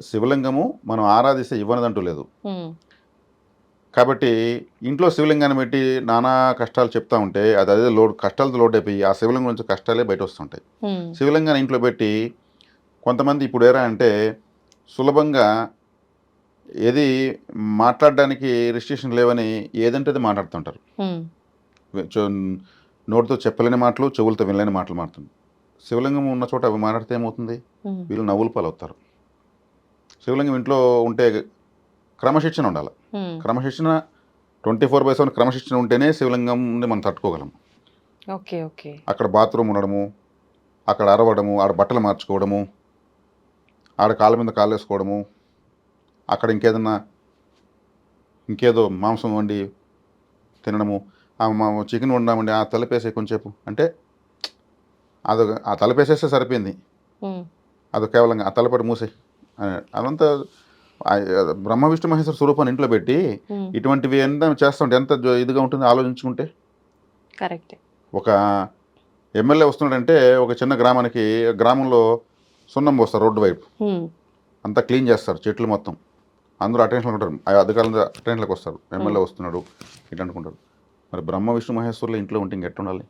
శివలింగము మనం ఆరాధిస్తే ఇవ్వనదంటూ లేదు. హ్మ్. కాబట్టి ఇంట్లో శివలింగాన్ని పెట్టి నానా కష్టాలు చెప్తా ఉంటే అది అదే లోడ్ కష్టాలతో లోడ్ అయిపోయి ఆ శివలింగం నుంచి కష్టాలే బయట వస్తుంటాయి. హ్మ్. శివలింగాన్ని ఇంట్లో పెట్టి కొంతమంది ఇప్పుడు ఏరా అంటే సులభంగా ఏది మాట్లాడడానికి రిస్ట్రిక్షన్ లేవని ఏదంటే అది మాట్లాడుతుంటారు. హ్మ్. చొ- నోటితో చెప్పలేని మాటలు, చెవులతో వినలేని మాటలు మాట్లాడుతుంది. శివలింగం ఉన్న చోట అవి మాట్లాడితే ఏమవుతుంది? హ్మ్. వీళ్ళు నవ్వుల పాలవుతారు. శివలింగం ఇంట్లో ఉంటే క్రమశిక్షణ ఉండాలి. హ్మ్. క్రమశిక్షణ 24/7 క్రమశిక్షణ ఉంటేనే శివలింగంని మనం తట్టుకోగలం. ఓకే. ఓకే. అక్కడ బాత్రూమ్ ఉండడము, అక్కడ అరవడము, ఆడ బట్టలు మార్చుకోవడము, ఆడ కాళ్ళ మీద కాళ్ళు వేసుకోవడము, అక్కడ ఇంకేదో మాంసం వండి తినడము, చికెన్ వండామండి ఆ తలపేసే కొంచెంసేపు అంటే ఆ తలపేసేస్తే సరిపోయింది. హ్మ్. అది కేవలం ఆ తలపడి మూసే అదంతా ఆ, బ్రహ్మ విష్ణు మహేశ్వర స్వరూపాన్ని ఇంట్లో పెట్టి హ్మ్. ఇటువంటివి ఎంత చేస్తుంటే ఎంత ఇదిగా ఉంటుంది ఆలోచించుకుంటే. కరెక్టే. ఒక ఎమ్మెల్యే వస్తున్నాడంటే ఒక చిన్న గ్రామంలో సున్నం పోస్తారు రోడ్డు వైపు, హ్మ్. అంతా క్లీన్ చేస్తారు చెట్లు మొత్తం, అందరూ అటెన్షన్లో ఉంటారు, ఆ అధికారులు అటెన్షన్లోకి వస్తారు, హ్మ్. ఎమ్మెల్యే వస్తున్నాడు ఇటు అనుకుంటారు. మరి బ్రహ్మ విష్ణు మహేశ్వరులు ఇంట్లో ఉంటే ఇంకెట్టుండాలి?